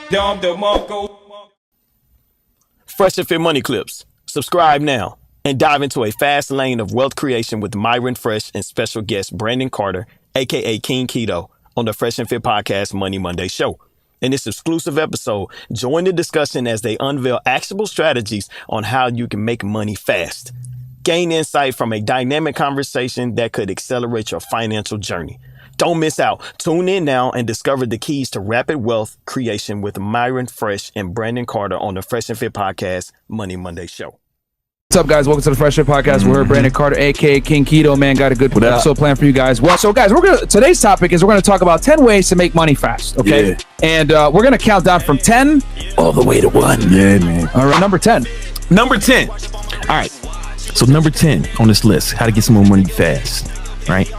FreshandFit Moneyclips. Subscribe now and dive into a fast lane of wealth creation with Myron Fresh and special guest Brandon Carter, aka King Keto, on the Fresh and Fit Podcast Money Monday Show. In this exclusive episode, join the discussion as they unveil actionable strategies on how you can make money fast. Gain insight from a dynamic conversation that could accelerate your financial journey. Don't miss out. Tune in now and discover the keys to rapid wealth creation with Myron Fresh and Brandon Carter on the Fresh and Fit Podcast Money Monday Show. What's up, guys? Welcome to the Fresh Fit Podcast. We're Brandon Carter, aka King Keto. Man, got a good episode planned for you guys. Well, so guys, today's topic is we're gonna talk about 10 ways to make money fast. Okay, and we're gonna count down from 10 all the way to 1. Yeah, man. All right, number 10. Number 10. All right. So number 10 on this list: how to get some more money fast. Right.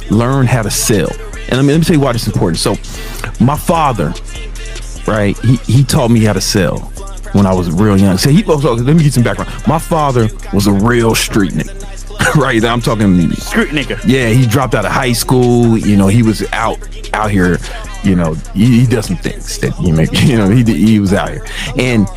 Learn how to sell. And let me tell you why this is important. So my father, right, he taught me how to sell when I was real young. So let me get some background. My father was a real street nigga. Right, I'm talking street nigga. Yeah, he dropped out of high school. You know, he was out here. You know, he does some things that he was out here. And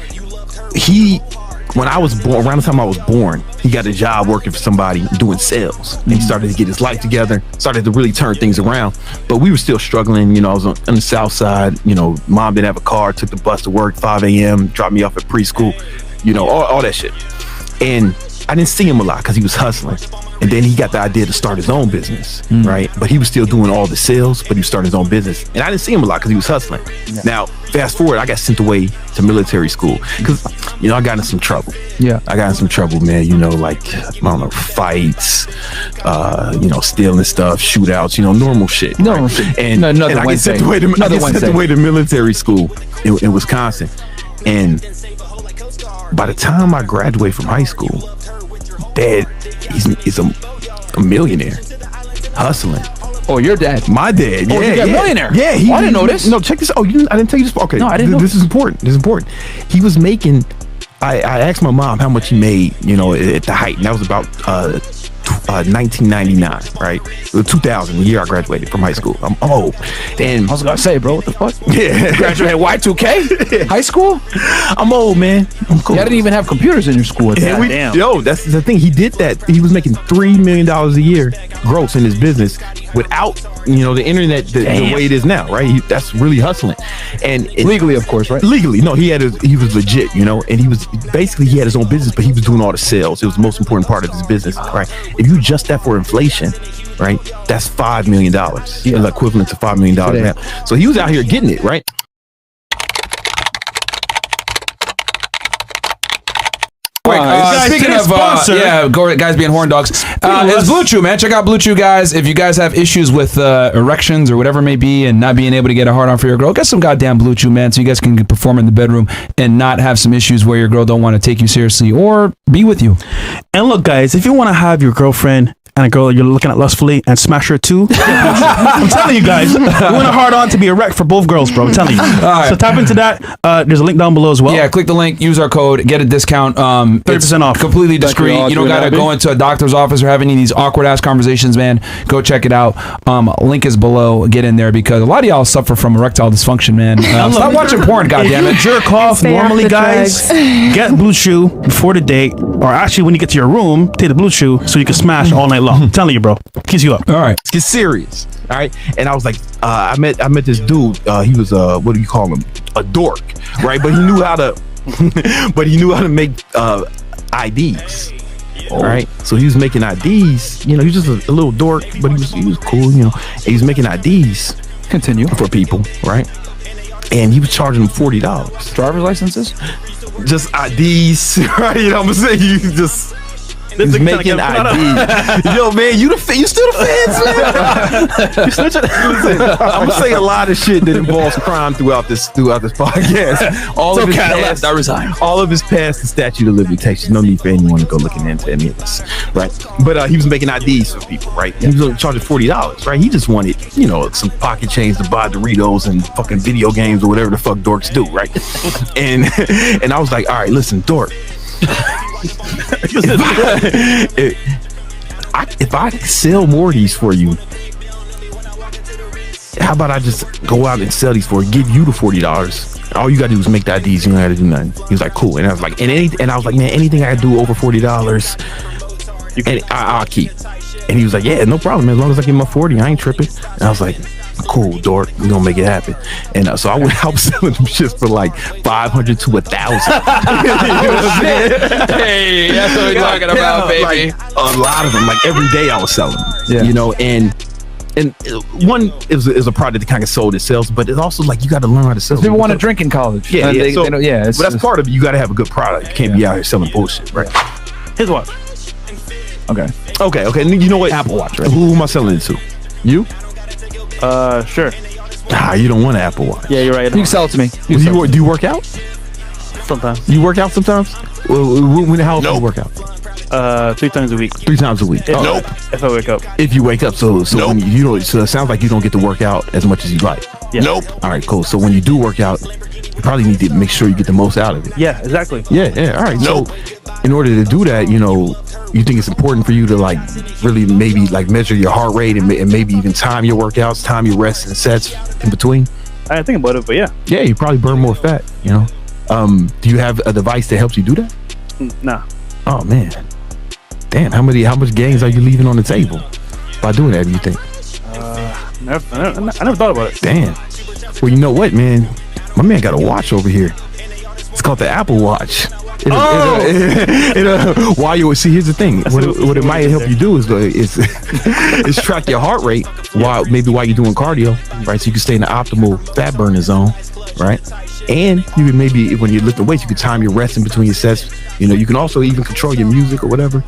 when I was born, around the time I was born, he got a job working for somebody doing sales. And he started to get his life together, started to really turn things around. But we were still struggling. You know, I was on the south side. You know, mom didn't have a car, took the bus to work, 5 a.m., dropped me off at preschool, you know, all that shit. And I didn't see him a lot because he was hustling. And then he got the idea to start his own business, right? But he was still doing all the sales, but he was starting his own business. And I didn't see him a lot because he was hustling. Yeah. Now, fast forward, I got sent away to military school because, you know, I got in some trouble. Yeah. I got in some trouble, man. You know, like, I don't know, fights, you know, stealing stuff, shootouts, you know, normal shit. Normal shit. And I get sent away to military school in Wisconsin. And by the time I graduated from high school, Dad, he's a millionaire, hustling. Oh, your dad? My dad. Oh, yeah, a millionaire. Yeah, I didn't know this. No, check this. Oh, I didn't tell you this. Okay, no, I didn't know. This is important. This is important. He was making. I asked my mom how much he made. You know, at the height, and that was about 1999, right? 2000, the year I graduated from high school. I'm old. And I was gonna say, bro, what the fuck? Yeah, graduated Y2K? High school? I'm old, man. I'm cool. Yeah, I didn't even have computers in your school at that. Damn. Yo, that's the thing. He did that. He was making $3 million a year gross in his business without, you know, the internet the way it is now, right? That's really hustling. And legally, of course, right? Legally, no. He was legit, you know, and he had his own business, but he was doing all the sales. It was the most important part of his business, right? If you adjust that for inflation, right, that's $5 million. Yeah. It's equivalent to $5 million now. So he was out here getting it, right? Speaking of guys being horn dogs, it's Blue Chew, man. Check out Blue Chew, guys. If you guys have issues with erections or whatever it may be and not being able to get a hard on for your girl, get some goddamn Blue Chew, man, so you guys can perform in the bedroom and not have some issues where your girl don't want to take you seriously or be with you. And look, guys, if you want to have your girlfriend and a girl you're looking at lustfully and smash her too, I'm telling you guys, you want a hard on to be erect for both girls, bro. I'm telling you. Right. So tap into that. There's a link down below as well. Yeah, click the link, use our code, get a discount. 30% off. Completely discreet. You don't gotta go into a doctor's office or have any of these awkward ass conversations, man. Go check it out. Link is below. Get in there because a lot of y'all suffer from erectile dysfunction, man. Stop watching porn, goddammit. Jerk off normally, guys. Get Blue Chew before the date, or actually when you get to your room, take the Blue Chew so you can smash all night long. I'm telling you, bro. Keeps you up. All right. Let's get serious. All right. And I was like, I met this dude. He was what do you call him? A dork, right? But he knew how to make IDs. All right. So he was making IDs. You know, he was just a little dork, but he was cool. You know, and he was making IDs. Continue for people, right? And he was charging them $40. Driver's licenses? Just IDs, right? You know what I'm saying? You just. He's making ID. Yo, man, you still the fans, man. Listen, I'm gonna say a lot of shit that involves crime throughout this podcast. All of his past the statute of limitations. No need for anyone to go looking into any of this, right? But he was making IDs for people, right? He was only charging $40, right? He just wanted, you know, some pocket change to buy Doritos and fucking video games or whatever the fuck dorks do, right? And I was like, all right, listen, dork. If I sell more of these for you, how about I just go out and sell these for give you the $40. All you gotta do is make the IDs. You don't gotta do nothing. He was like, cool. And I was like, and I was like, man, anything I do over $40, and I'll keep. And he was like, yeah, no problem. As long as I get my 40, I ain't tripping. And I was like, cool, dork, we're gonna make it happen. And so I was selling them shits for like 500 to 1,000. Hey, that's what we're talking about, baby. Like, a lot of them, like every day I was selling them. Yeah. You know, and one is a product that kind of sold itself, but it's also like you got to learn how to sell. People want to drink in college. Yeah, yeah. They don't, yeah. But that's part of it. You got to have a good product. You can't be out here selling bullshit, right? His watch. Okay. Okay. You know what? Apple Watch, right? Who am I selling it to? You? Sure. You don't want an Apple Watch. Yeah, you're right. You can sell it to me. Do you work out? Sometimes. You work out sometimes? How often do you work out? 3 times a week. 3 times a week. Nope. If I wake up. If you wake up, so Nope. when you don't, so it sounds like you don't get to work out as much as you like. Yeah. Nope. All right, cool. So when you do work out, you probably need to make sure you get the most out of it. Yeah, exactly. Yeah. All right. Nope. So in order to do that, you know, you think it's important for you to like really maybe like measure your heart rate and maybe even time your workouts, time your rests and sets in between. I didn't think about it, but yeah. Yeah, you probably burn more fat. You know. Do you have a device that helps you do that? Nah. Oh man. Damn, how much gains are you leaving on the table by doing that, do you think? I never thought about it. Damn. Well, you know what, man? My man got a watch over here. It's called the Apple Watch. While you see, here's the thing. What it might help you do is track your heart rate while you're doing cardio, right? So you can stay in the optimal fat burner zone, right? And you can maybe, when you're lifting weights, you can time your rests in between your sets. You know, you can also even control your music or whatever.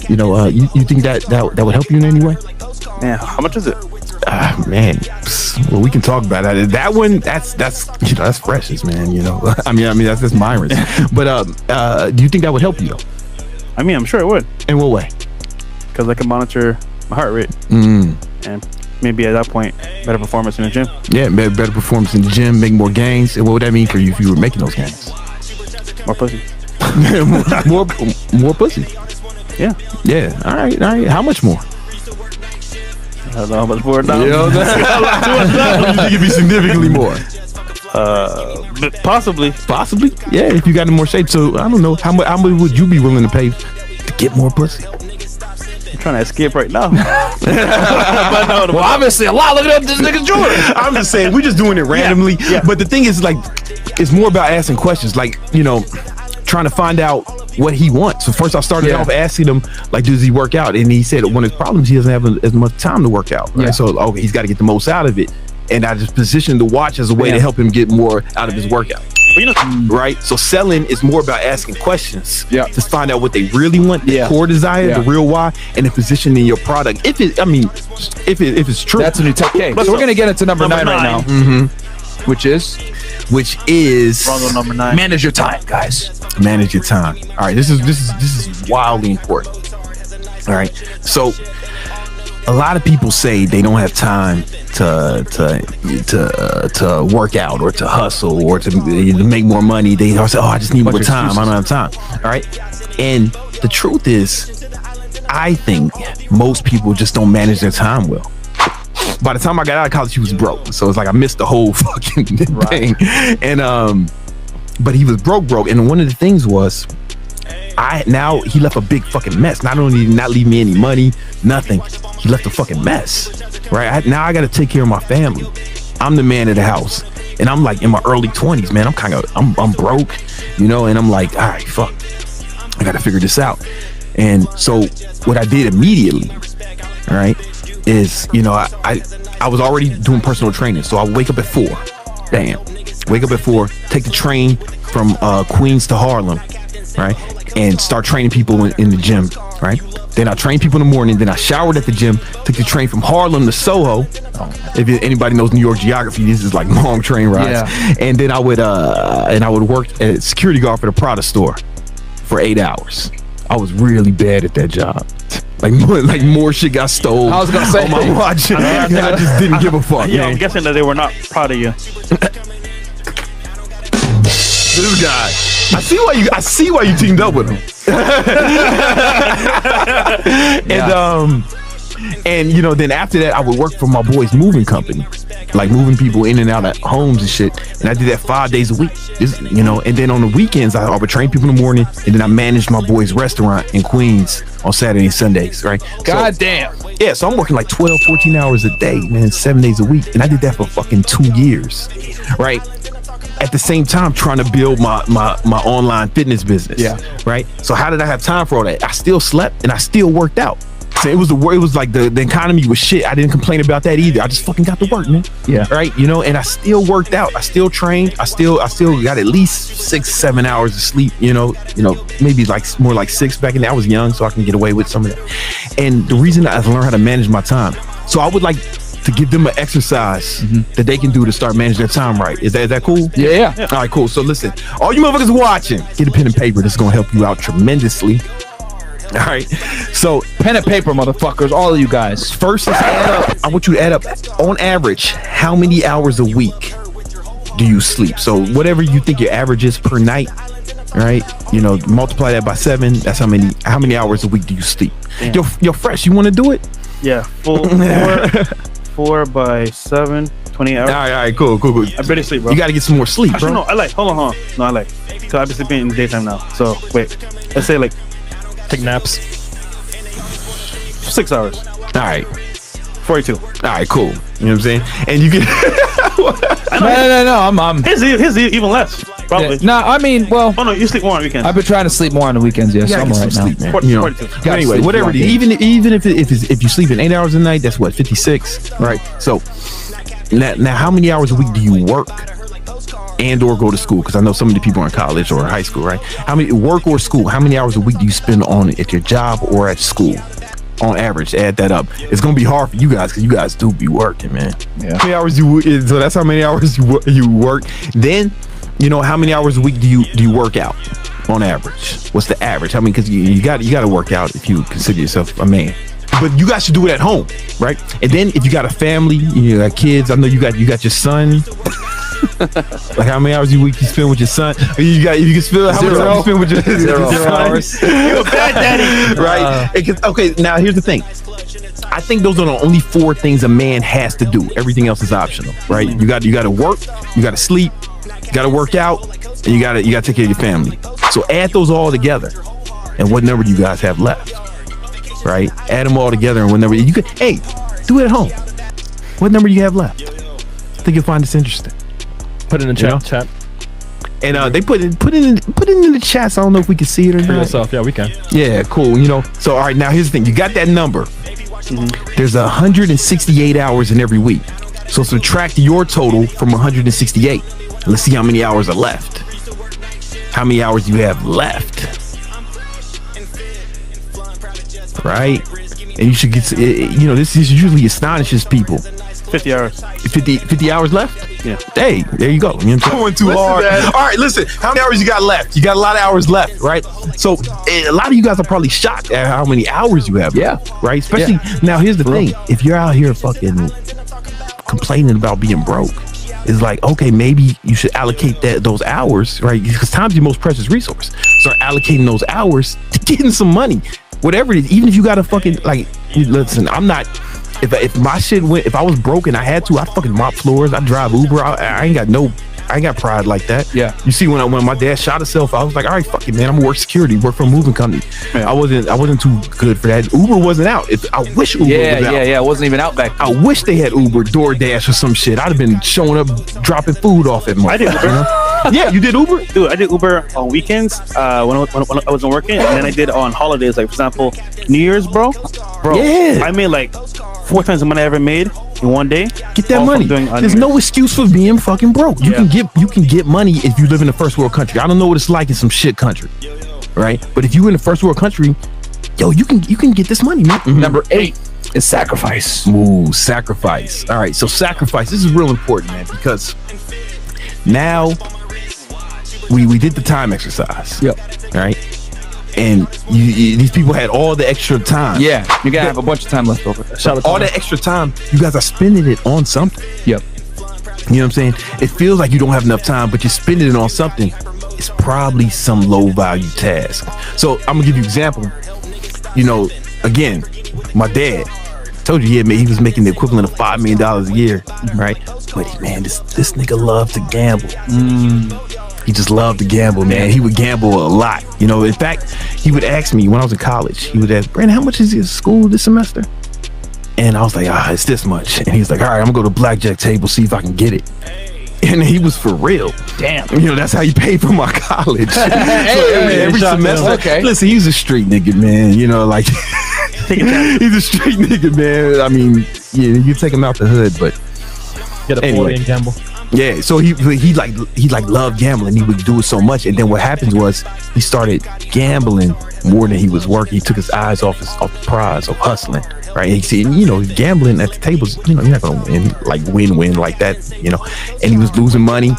You know, you think that would help you in any way? Man, how much is it? Man, well, we can talk about that. That one, that's Fresh's, man. You know, I mean that's Myron's. But do you think that would help you though? I mean, I'm sure it would. In what way? Because I can monitor my heart rate. And maybe at that point, better performance in the gym. Yeah, better performance in the gym, make more gains. And what would that mean for you if you were making those gains? More pussy. more pussy. Yeah. Yeah. All right. How much more? I don't know how much more now. You think it'd be significantly more? Possibly. Possibly. Yeah, if you got in more shape. So I don't know how much would you be willing to pay to get more pussy? I'm trying to escape right now. Well, obviously a lot. Look at this nigga Jordan. I'm just saying, we're just doing it randomly. Yeah. But the thing is, like, it's more about asking questions, like, you know, trying to find out what he wants. So first I started off asking him, like, does he work out? And he said one of his problems, he doesn't have as much time to work out. Right? Yeah. So he's got to get the most out of it. And I just positioned the watch as a way to help him get more out of his workout. But you know, Right? So selling is more about asking questions to find out what they really want, the Yeah. core desire, Yeah. the real why, and then positioning your product. If it's true. That's a new tech. Okay, so we're gonna get into number 9 right now, which is wrong on number 9. manage your time, guys. Manage your time. All right, this is wildly important. All right, so a lot of people say they don't have time to work out or to hustle or to make more money. They say, "Oh, I just need more time. I don't have time." All right, and the truth is, I think most people just don't manage their time well. By the time I got out of college, he was broke, so it's like I missed the whole fucking thing. And but he was broke, and one of the things was, he left a big fucking mess. Not only did he not leave me any money, nothing, he left a fucking mess, right? Now I got to take care of my family. I'm the man of the house, and I'm like in my early 20s, man. I'm broke, you know, and I'm like, all right, fuck, I got to figure this out. And so what I did immediately, all right, is, you know, I was already doing personal training, so I wake up at 4, take the train from Queens to Harlem, right, and start training people in the gym, right? Then I train people in the morning. Then I showered at the gym, took the train from Harlem to Soho. If anybody knows New York geography, this is like long train rides. Yeah. And then I would work as security guard for the Prada store for 8 hours. I was really bad at that job. Like more shit got stolen. I was gonna say on my watch. And I just didn't give a fuck. Yeah, man. I'm guessing that they were not proud of you. This guy. I see why you teamed up with him. And And you know, then after that, I would work for my boy's moving company, like moving people in and out of homes and shit. And I did that 5 days a week, you know. And then on the weekends, I would train people in the morning, and then I managed my boy's restaurant in Queens on Saturday and Sundays, right? God damn. Yeah, so I'm working like 12, 14 hours a day, man, 7 days a week. And I did that for fucking 2 years, right? At the same time, trying to build my online fitness business, right? So how did I have time for all that? I still slept and I still worked out. So it was like the economy was shit. I didn't complain about that either. I just fucking got to work, man. Yeah. Right. You know, and I still worked out. I still trained. I still got at least 6-7 hours of sleep, you know, maybe like more like 6 back in there. I was young, so I can get away with some of that. And the reason I learned how to manage my time. So I would like to give them an exercise that they can do to start managing their time right. Is that cool? Yeah. All right, cool. So listen, all you motherfuckers watching, get a pen and paper. This is going to help you out tremendously. All right. So pen and paper, motherfuckers, all of you guys. First, let's add up. I want you to add up, on average, how many hours a week do you sleep? So whatever you think your average is per night, right? You know, multiply that by 7. That's how many hours a week do you sleep? Yo, Fresh, you want to do it? Yeah. 4 by 7, 20 hours. All right, cool. I barely sleep, bro. You got to get some more sleep, Actually, bro. no, hold on. No, I like. So I've been sleeping in the daytime now. So wait, let's say like Take naps. 6 hours. All right. 42. All right, cool. You know what I'm saying? And you can. No. I'm. His even less, probably. No, I mean, well. Oh no, you sleep more on weekends. I've been trying to sleep more on the weekends. Yeah, so I'm all right now. Sleep, man. 40, You know, 42. but anyway, whatever it is, even if you sleep in 8 hours a night, that's what, 56, right? So now how many hours a week do you work and or go to school? Because I know some of the people are in college or high school, right? How many work or school? How many hours a week do you spend on at your job or at school? On average, add that up. It's gonna be hard for you guys because you guys do be working, man. Yeah. How many hours so that's how many hours you work. Then, you know, how many hours a week do you work out on average? What's the average? I mean, because you got to work out if you consider yourself a man. But you guys should do it at home, right? And then if you got a family, you got kids. I know you got your son. Like how many hours a week you spend with your son? You can spend how much time you spend with your 0 hours. You're a bad daddy, right? Okay, now here's the thing. I think those are the only 4 things a man has to do. Everything else is optional, right? You got to work, you got to sleep, you got to work out, and you got to take care of your family. So add those all together, and what number do you guys have left? Right? Add them all together, and what number you could. Hey, do it at home. What number do you have left? I think you'll find this interesting. Put it in the chat. And they put it in the chat. So I don't know if we can see it or For not. yourself, yeah, we can. Yeah, cool. You know. So all right, now here's the thing. You got that number. There's 168 hours in every week. So subtract your total from 168. Let's see how many hours are left. How many hours you have left? Right? And you should get. You know, this usually astonishes people. 50 hours. 50 hours left? Yeah. Hey, there you go. You know, going too hard. All right, listen. How many hours you got left? You got a lot of hours left, right? So a lot of you guys are probably shocked at how many hours you have. Yeah. Right? Especially now, here's the thing. If you're out here fucking complaining about being broke, it's like, okay, maybe you should allocate those hours, right? Because time's your most precious resource. Start allocating those hours to getting some money. Whatever it is, even if you got to fucking, like, listen, I'm not... If my shit went, if I was broke and I had to, I'd fucking mop floors. I'd drive Uber. I ain't got pride like that. Yeah. You see, when my dad shot himself, I was like, all right, fuck it, man. I'm gonna work security, work for a moving company. Yeah. I wasn't too good for that. Uber wasn't out. I wish Uber was out. Yeah. It wasn't even out back then. I wish they had Uber, DoorDash, or some shit. I'd have been showing up, dropping food off at I did Uber. You know? Yeah, you did Uber? Dude, I did Uber on weekends when I wasn't working, and then I did on holidays, like for example, New Year's, bro. Yeah. I made like 4 times the money I ever made in one day. Get that money. There's no excuse for being fucking broke. You can get money if you live in a first world country. I don't know what it's like in some shit country, right? But if you in a first world country, yo, you can get this money, man. Mm-hmm. Number 8 is sacrifice. Ooh, sacrifice. All right, so sacrifice. This is real important, man, because now we did the time exercise. Yep. Right. And these people had all the extra time. Yeah, you gotta have a bunch of time left over. All that extra time, you guys are spending it on something. Yep. You know what I'm saying? It feels like you don't have enough time, but you're spending it on something. It's probably some low value task. So I'm gonna give you an example. You know, again, my dad, told you he was making the equivalent of $5 million a year, right? But man, this nigga loved to gamble. He just loved to gamble, man. He would gamble a lot. You know, in fact, he would ask me when I was in college, he would ask, Brandon, how much is your school this semester? And I was like, it's this much. And he's like, all right, I'm gonna go to blackjack table, see if I can get it. And he was for real. Damn. You know, that's how he paid for my college. Every semester. Okay. Listen, he's a street nigga, man. You know, like he's a street nigga, man. I mean, yeah, you take him out the hood, but Get a 40 and gamble. yeah, so he loved gambling. He would do it so much, and then what happened was he started gambling more than he was working. He took his eyes off the prize of hustling, right? And you know, gambling at the tables, you know, you're not gonna win like that, you know. And he was losing money,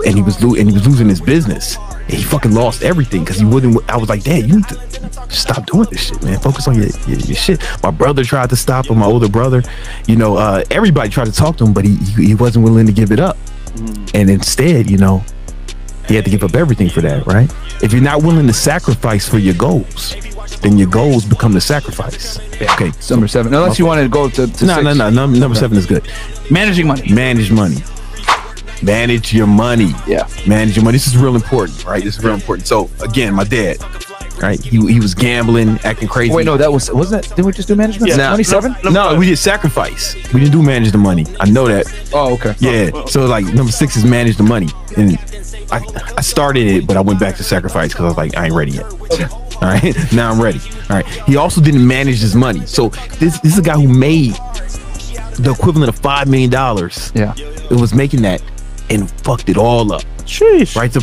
and he was losing his business. And he fucking lost everything because he wouldn't. I was like, Dad, you need to stop doing this shit, man. Focus on your shit. My brother tried to stop him. My older brother, you know, everybody tried to talk to him, but he wasn't willing to give it up. And instead, you know, he had to give up everything for that, right? If you're not willing to sacrifice for your goals, then your goals become the sacrifice. Yeah. Okay, Number 7. Unless you wanted to go to no. Number 7 is good. Managing money. Manage money. Manage your money. Yeah. Manage your money. This is real important, right? This is real important. So again, my dad, right? He was gambling, acting crazy. Wait, no, wasn't that? Didn't we just do management? Yeah. 27? No, we did sacrifice. We didn't do manage the money. I know that. Oh, okay. Yeah. So like number 6 is manage the money, and I started it, but I went back to sacrifice because I was like, I ain't ready yet. Okay. All right, now I'm ready. All right. He also didn't manage his money. So this is a guy who made the equivalent of $5 million. Yeah. It was making that and fucked it all up. Sheesh. Right. The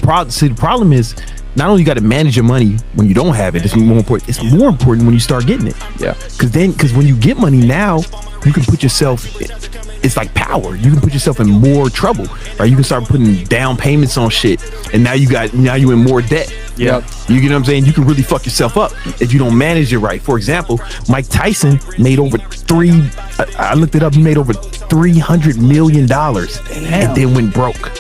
problem is not only you got to manage your money when you don't have it. It's more important. It's more important when you start getting it. Yeah. Because when you get money now, you can put yourself. It's like power. You can put yourself in more trouble. Right. You can start putting down payments on shit, and now you in more debt. Yeah. You get what I'm saying? You can really fuck yourself up if you don't manage it right. For example, Mike Tyson made over I looked it up, he made over $300 million and then went broke.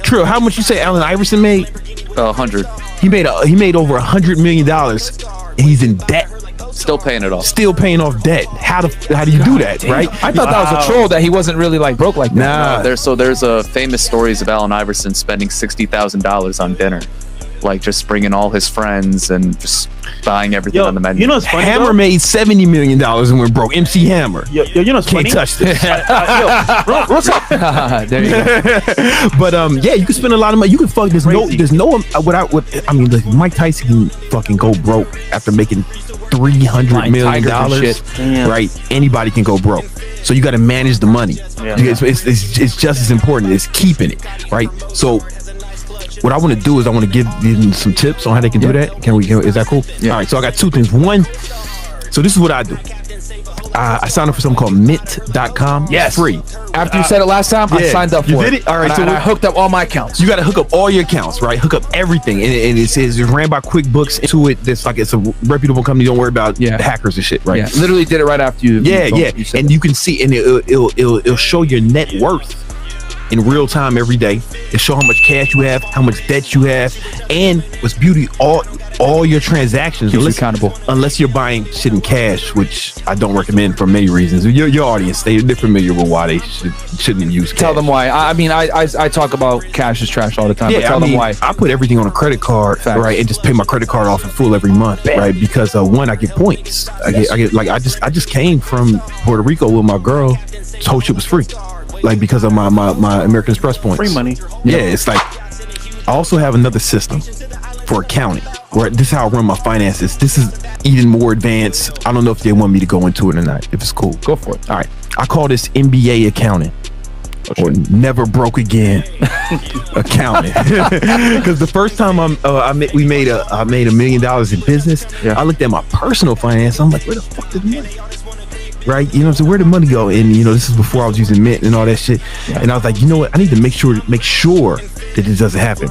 Trill, how much you say Allen Iverson made? 100. He made over $100 million and he's in debt. Still paying it off. Still paying off debt. How do you do that, right? I thought that was a troll, that he wasn't really like broke like that. Nah. There's a famous stories of Allen Iverson spending $60,000 on dinner. Like just bringing all his friends and just buying everything on the menu. You know what's funny? Hammer made $70 million and went broke. MC Hammer. You know what's funny? Can't touch this. What's up? There you go. But yeah, you can spend a lot of money. You can fuck. There's no. Like Mike Tyson can fucking go broke after making $300 million. Right? Anybody can go broke. So you got to manage the money. Yeah. It's just as important as keeping it. Right? So what I want to do is I want to give them some tips on how they can do that. Is that cool? Yeah. All right. So I got 2 things. One, so this is what I do. I signed up for something called mint.com. Yes. Free. After you said it last time, I signed up for it. You did it? All right. And I hooked up all my accounts. You got to hook up all your accounts, right? Hook up everything. And it says it's ran by QuickBooks. Into it, it's a reputable company. Don't worry about hackers and shit, right? Yeah. Literally did it right after you. And you can see, and it'll show your net worth in real time every day. It show how much cash you have, how much debt you have, and what's beauty, all your transactions. Keeps you accountable. Unless you're buying shit in cash, which I don't recommend for many reasons. Your audience, they're familiar with why they shouldn't use cash. Tell them why. I talk about cash is trash all the time. But tell them why. I put everything on a credit card, right, and just pay my credit card off in full every month, right? Because one, I get points. I get like I just came from Puerto Rico with my girl. This whole shit was free. Like because of my American Express points. Free money. Yeah, it's like I also have another system for accounting where this is how I run my finances. This is even more advanced. I don't know if they want me to go into it or not. If it's cool, go for it. All right, I call this MBA accounting. Or never broke again accounting. Because the first time I made $1 million in business, I looked at my personal finance. I'm like, where the fuck did the money go? Right, you know what I'm saying? Where the money go? And you know, this is before I was using Mint and all that shit. And I was like, you know what? I need to make sure that this doesn't happen.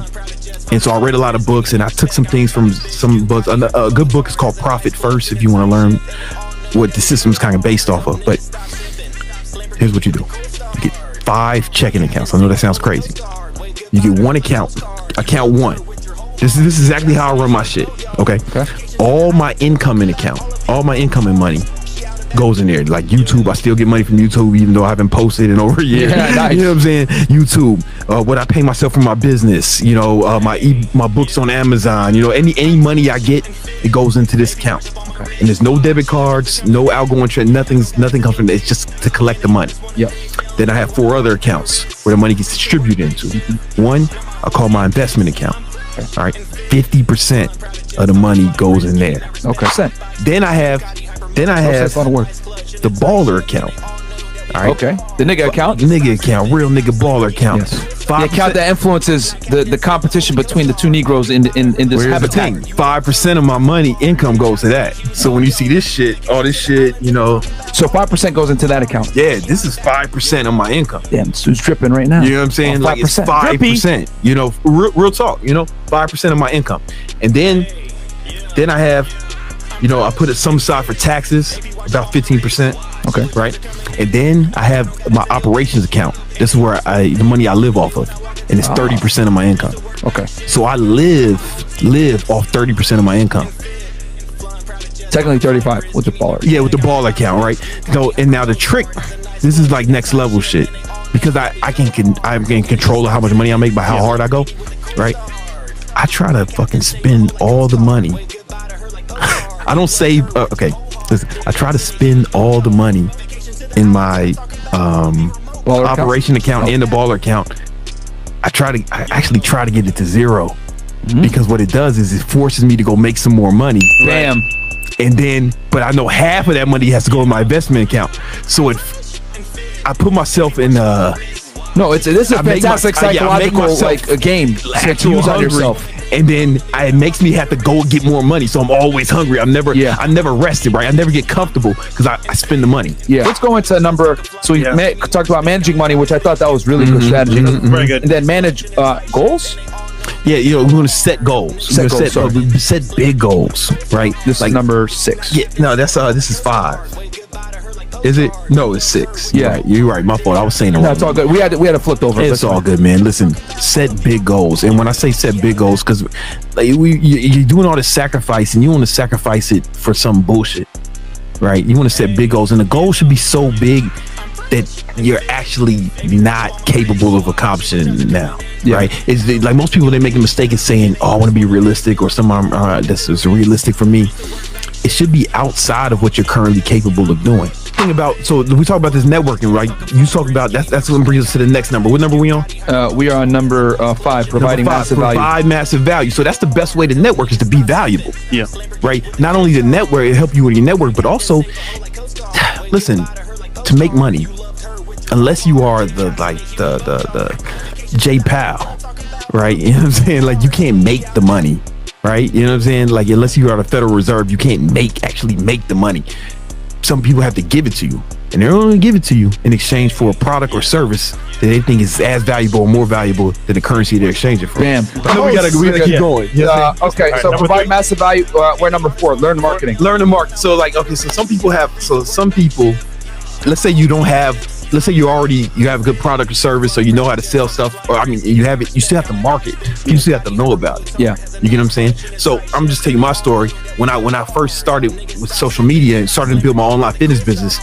And so I read a lot of books, and I took some things from some books. A good book is called Profit First, if you want to learn what the system is kind of based off of. But here's what you do: you get 5 checking accounts. I know that sounds crazy. You get one account 1. This is exactly how I run my shit. Okay. All my incoming account, all my incoming money goes in there. Like YouTube, I still get money from YouTube, even though I haven't posted in over a year. Yeah, nice. You know what I'm saying? YouTube, what I pay myself for my business, you know, my books on Amazon, you know, any money I get, it goes into this account. Okay. And there's no debit cards, no outgoing trade, nothing comes from it. It's just to collect the money. Yep. Then I have 4 other accounts where the money gets distributed into. One, I call my investment account. Okay. All right. 50% of the money goes in there. Okay. Then I have that's a lot of work. The baller account. All right. Okay. The nigga account? Nigga account, real nigga baller account. Yes. The account that influences the competition between the two Negroes in this habitat. 5% of my money income goes to that. So when you see this shit, all this shit, you know. So 5% goes into that account. Yeah, this is 5% of my income. Damn, this dude's dripping right now. You know what I'm saying? Like it's 5%. You know, real talk. You know, 5% of my income, and then I have, you know, I put it some aside for taxes, about 15%. Okay. Right. And then I have my operations account. This is where the money I live off of, and it's 30% of my income. Okay. So I live off 30% of my income. Technically 35 with the baller. Yeah, with the baller account, right? So, and now the trick, this is like next level shit, because I'm in control of how much money I make by how hard I go, right? I try to fucking spend all the money. I don't save. Okay, listen, I try to spend all the money in my operation account and the baller account. I actually try to get it to zero, because what it does is it forces me to go make some more money. Damn. And then, but I know half of that money has to go in my investment account. So I put myself in this is a fantastic psychological like a game to use on yourself. And then it makes me have to go get more money. So I'm always hungry. I never rested, right? I never get comfortable because I spend the money. Yeah. Let's go into number. So we talked about managing money, which I thought that was really good strategy. Very good. And then manage goals. Yeah, you know, we're going to set goals. Set big goals, right? This is number 6. Yeah, no, this is 5. Is it? No, it's 6. Yeah, you're right. My fault. I was saying it wrong. That's all good. We had to flip over. It's all good, man. Listen, set big goals. And when I say set big goals, because like, you're doing all this sacrifice, and you want to sacrifice it for some bullshit, right? You want to set big goals, and the goal should be so big that you're actually not capable of accomplishing now, right? It's like most people, they make a mistake in saying, "Oh, I want to be realistic," or "Something this is realistic for me." It should be outside of what you're currently capable of doing. So we talk about this networking, right? You talk about that's what brings us to the next number. What number are we on? We are on number 5, providing massive value. Provide massive value. So that's the best way to network, is to be valuable. Yeah. Right. Not only the network, it help you with your network, but also, listen, to make money, unless you are the J Powell, right? You know what I'm saying? Like, you can't make the money, right? You know what I'm saying? Like, unless you are the Federal Reserve, you can't actually make the money. Some people have to give it to you, and they're only give it to you in exchange for a product or service that they think is as valuable or more valuable than the currency they're exchanging for. Damn. We gotta keep going. Okay, so provide massive value. We're number 4. Learn marketing. Learn to market. So like, okay, so some people, let's say you don't have, let's say you have a good product or service, or you know how to sell stuff, or I mean, you still have to market. You still have to know about it. Yeah. You get what I'm saying? So I'm just telling you my story. When I first started with social media and started to build my online fitness business,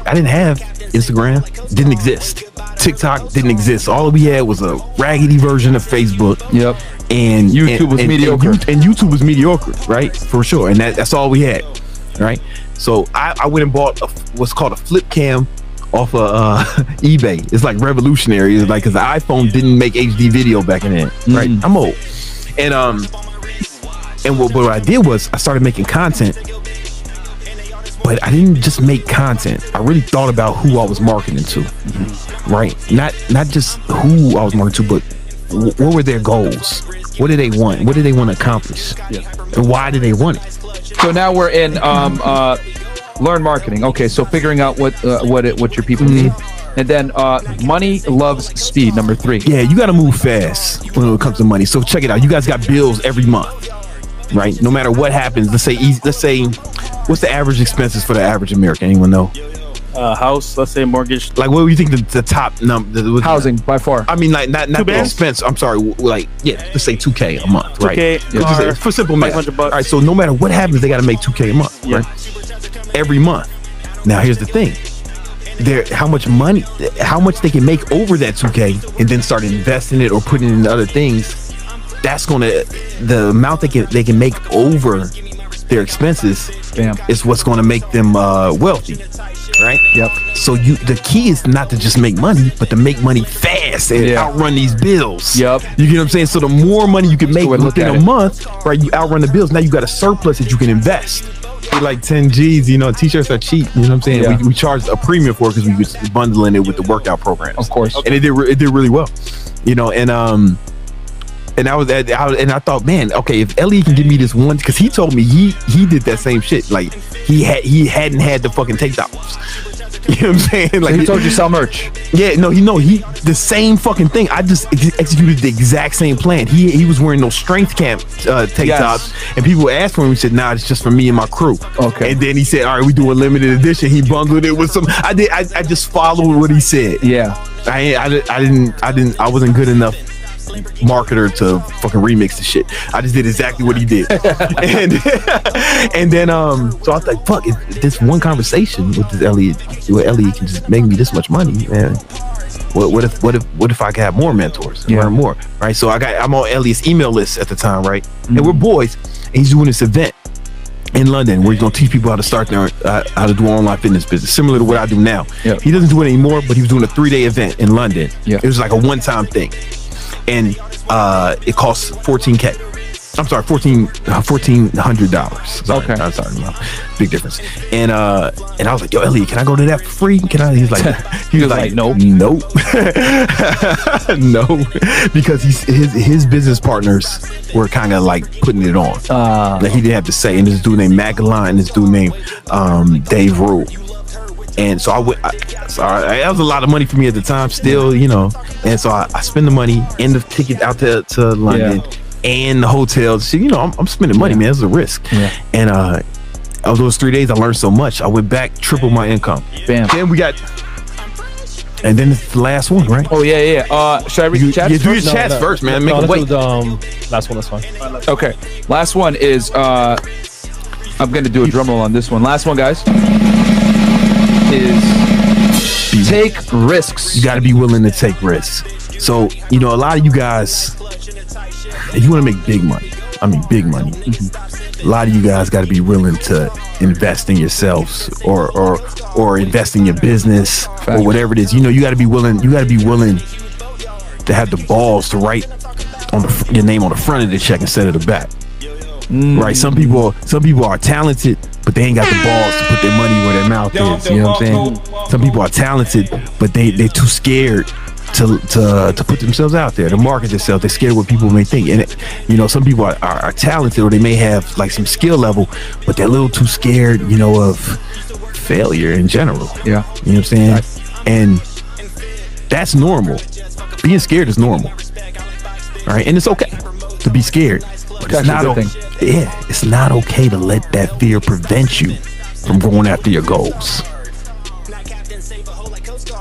I didn't have Instagram. Didn't exist. TikTok didn't exist. All we had was a raggedy version of Facebook. Yep. And YouTube was mediocre. And YouTube was mediocre, right? For sure. And that's all we had, right? So I went and bought what's called a flip cam off of eBay. It's like revolutionary. It's like, because the iPhone didn't make HD video back in then, right? I'm old. And what I did was I started making content, but I didn't just make content. I really thought about who I was marketing to, right? Not just who I was marketing to, but what were their goals? What did they want? What did they want to accomplish? And why did they want it? So now we're in learn marketing. Okay, so figuring out what your people need. And then money loves speed, number 3. Yeah, you got to move fast when it comes to money. So check it out. You guys got bills every month, right? No matter what happens, let's say, what's the average expenses for the average American? Anyone know? House, let's say mortgage. Like, what do you think the top number? Housing, by far. I mean, like not the expense. I'm sorry. Like, let's say $2K a month, right? $2K, car, for simple math. $500. All right, so no matter what happens, they got to make $2K a month, right? Every month. Now here's the thing. How much they can make over that 2K and then start investing it or putting it in other things, that's the amount they can make over their expenses is what's gonna make them wealthy, right? Yep. So the key is not to just make money, but to make money fast and outrun these bills. Yep. You get what I'm saying? So the more money you can make within a month, right, you outrun the bills. Now you got a surplus that you can invest. Like 10 G's, you know, t-shirts are cheap. You know what I'm saying? Yeah. We charged a premium for it because we was bundling it with the workout programs. Of course. And it did really well. You know, and I thought, man, okay, if Elliot can give me this one, because he told me he did that same shit. Like he hadn't had the fucking takedowns. You know what I'm saying? Like he told you sell merch. Yeah, no, he the same fucking thing. I just executed the exact same plan. He was wearing those strength camp tank tops, and people asked for him. He said, "Nah, it's just for me and my crew." Okay. And then he said, "All right, we do a limited edition." He bundled it with some. I just followed what he said. Yeah. I wasn't good enough marketer to fucking remix the shit. I just did exactly what he did. and then so I was like, fuck, this one conversation with this Elliot can just make me this much money, man. What if I could have more mentors and learn more, right? So I'm on Elliot's email list at the time, right? Mm-hmm. And we're boys, and he's doing this event in London where he's gonna teach people how to start how to do online fitness business, similar to what I do now. Yep. He doesn't do it anymore, but he was doing a 3-day event in London. Yep. It was like a one-time thing. And it costs $14K. I'm sorry, $1,400. Okay, I'm sorry, no, big difference. And I was like, yo, Elliot, can I go to that for free? Can I? He's like, nope, no, because his business partners were kind of like putting it on that he didn't have to say. And this dude named Magellan, and this dude named Dave Rule. And so that was a lot of money for me at the time still, you know. And so I spend the money and the ticket out to London and the hotel. So, you know, I'm spending money, man. It's a risk. Yeah. And of those 3 days, I learned so much. I went back, tripled my income. Bam. Then and then it's the last one, right? Oh, yeah. Should I read the chats? Yeah, do your chats first, man. Make them wait. Last one, that's fine. Okay. Last one is, I'm going to do a drum roll on this one. Last one, guys. Is take risks. You got to be willing to take risks. So, you know, a lot of you guys, if you want to make big money, a lot of you guys got to be willing to invest in yourselves or invest in your business or whatever it is. You know, you got to be willing to have the balls to write your name on the front of the check instead of the back. Right? Some people are talented, but they ain't got the balls to put their money where their mouth is. You know what I'm saying? Some people are talented, but they're too scared to put themselves out there, to market themselves. They're scared of what people may think. And you know, some people are talented, or they may have like some skill level, but they're a little too scared, you know, of failure in general. Yeah. You know what I'm saying? Right. And that's normal. Being scared is normal. All right, and it's okay to be scared. But it's not okay to let that fear prevent you from going after your goals.